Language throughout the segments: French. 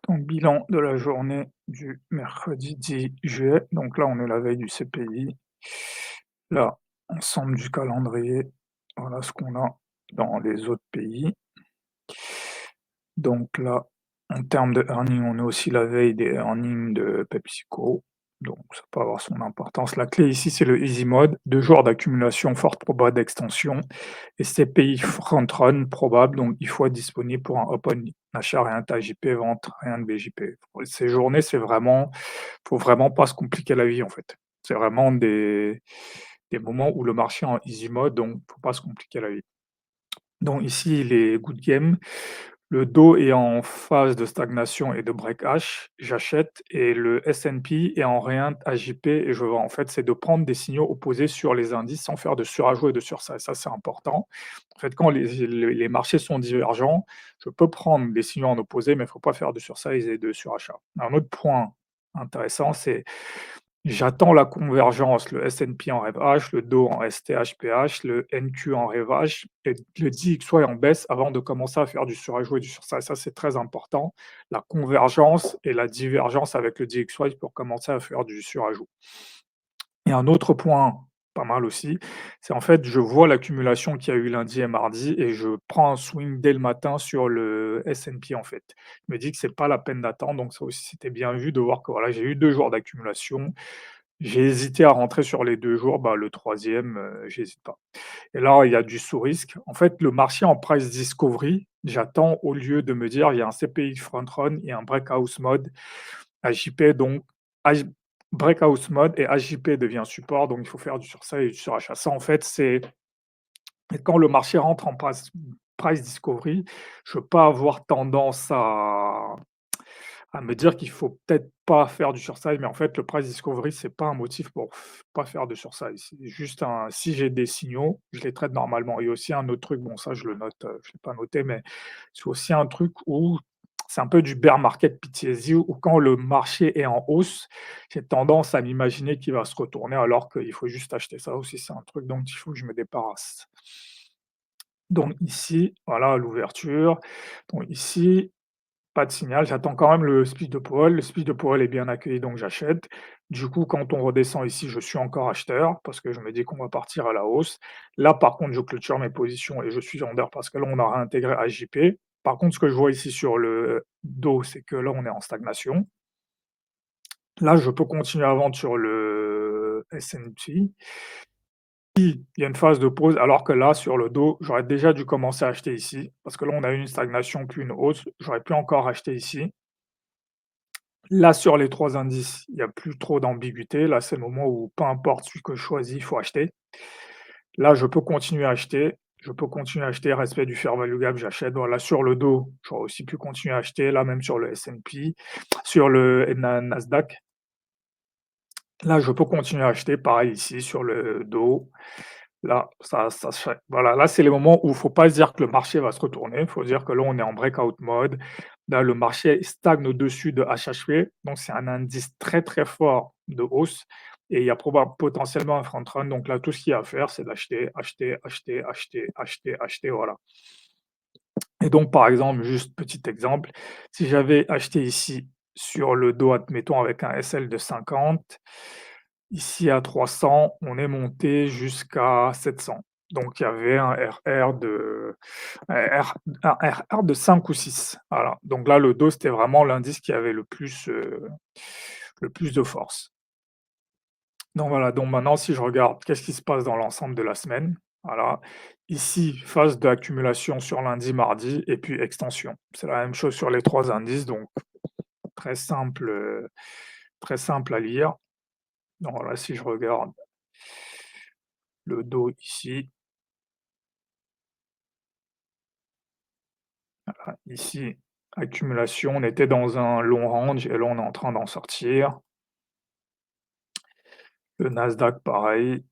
Donc bilan de la journée du mercredi 10 juillet. Donc là, on est la veille du CPI. Là, ensemble du calendrier, voilà ce qu'on a dans les autres pays. Donc là, en termes de earnings, on est aussi la veille des earnings de PepsiCo, donc ça peut avoir son importance. La clé ici, c'est le easy mode, 2 jours d'accumulation forte probable d'extension et CPI front run probable, donc il faut être disponible pour un open achat, rien de JP, vente, rien de BJP. Ces journées, c'est vraiment faut vraiment pas se compliquer la vie, en fait. C'est vraiment des moments où le marché est en easy mode, donc faut pas se compliquer la vie. Donc ici, les good game, le dos est en phase de stagnation et de break hash, j'achète et le S&P est en rien AJP et je vends. En fait, c'est de prendre des signaux opposés sur les indices sans faire de surajout et de sursize. Ça, c'est important. En fait, quand les marchés sont divergents, je peux prendre des signaux en opposé, mais il ne faut pas faire de sursize et de surachat. Un autre point intéressant, c'est j'attends la convergence, le S&P en rêve H, le Dow en STH-PH, le NQ en rêve H et le DXY en baisse avant de commencer à faire du surajout et du sursize. Ça, c'est très important. La convergence et la divergence avec le DXY pour commencer à faire du surajout. Et un autre point pas mal aussi, c'est en fait, je vois l'accumulation qu'il y a eu lundi et mardi et je prends un swing dès le matin sur le S&P en fait. Je me dis que c'est pas la peine d'attendre, donc ça aussi c'était bien vu de voir que voilà, j'ai eu 2 jours d'accumulation. J'ai hésité à rentrer sur les 2 jours, bah, le troisième e j'hésite pas. Et là, il y a du sous-risque. En fait, le marché en price discovery, j'attends au lieu de me dire: «Il y a un CPI front run et un breakout mode AJP», donc AJ breakout mode et AJP devient support, donc il faut faire du sursize et du surachat. Ça, en fait, c'est quand le marché rentre en price discovery, je peux avoir tendance à me dire qu'il faut peut-être pas faire du sursize, mais en fait, le price discovery, c'est pas un motif pour pas faire de sursize. C'est juste un si j'ai des signaux, je les traite normalement. Et aussi un autre truc, bon ça je le note, je l'ai pas noté, mais c'est aussi un truc où c'est un peu du bear market PTSD où quand le marché est en hausse, j'ai tendance à m'imaginer qu'il va se retourner alors qu'il faut juste acheter. Ça aussi, c'est un truc dont il faut que je me débarrasse. Donc ici, voilà l'ouverture. Donc ici, pas de signal, j'attends quand même le speech de Powell. Le speech de Powell est bien accueilli, donc j'achète. Du coup, quand on redescend ici, je suis encore acheteur parce que je me dis qu'on va partir à la hausse. Là, par contre, je clôture mes positions et je suis vendeur parce que là, on a réintégré AJP. Par contre, ce que je vois ici sur le dos, c'est que là, on est en stagnation. Là, je peux continuer à vendre sur le S&P. Il y a une phase de pause, alors que là, sur le dos, j'aurais déjà dû commencer à acheter ici, parce que là, on a eu une stagnation puis une hausse. J'aurais pu encore acheter ici. Là, sur les 3 indices, il y a plus trop d'ambiguïté. Là, c'est le moment où peu importe celui que je choisis, il faut acheter. Là, je peux continuer à acheter. Je peux continuer à acheter, respect du fair value gap, j'achète. Voilà, sur le dos, j'aurais aussi pu continuer à acheter. Là, même sur le S&P, sur le Nasdaq. Là, je peux continuer à acheter. Pareil ici, sur le dos. Là, voilà, là, c'est les moments où il ne faut pas se dire que le marché va se retourner. Il faut se dire que là, on est en breakout mode. Là, le marché stagne au-dessus de HHV, donc c'est un indice très, très fort de hausse et il y a potentiellement un front run. Donc là, tout ce qu'il y a à faire, c'est d'acheter, acheter, acheter, acheter, acheter, acheter, voilà. Et donc, par exemple, juste petit exemple, si j'avais acheté ici sur le dos, admettons avec un SL de 50, ici à 300, on est monté jusqu'à 700. Donc il y avait un RR de 5 ou 6. Voilà. Donc là, le dos, c'était vraiment l'indice qui avait le plus de force. Donc voilà, donc maintenant, si je regarde qu'est-ce qui se passe dans l'ensemble de la semaine, voilà. Ici, phase d'accumulation sur lundi, mardi et puis extension. C'est la même chose sur les 3 indices, donc très simple, très simple à lire. Donc voilà, si je regarde le dos ici, ici, accumulation, on était dans un long range et là, on est en train d'en sortir. Le Nasdaq, pareil.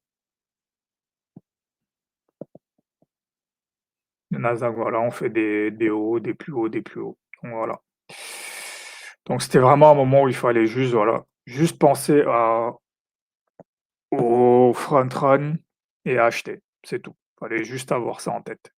Le Nasdaq, voilà, on fait des hauts, des plus hauts, des plus hauts. Donc voilà. Donc c'était vraiment un moment où il fallait juste, voilà, juste penser au front run et à acheter, c'est tout. Fallait juste avoir ça en tête.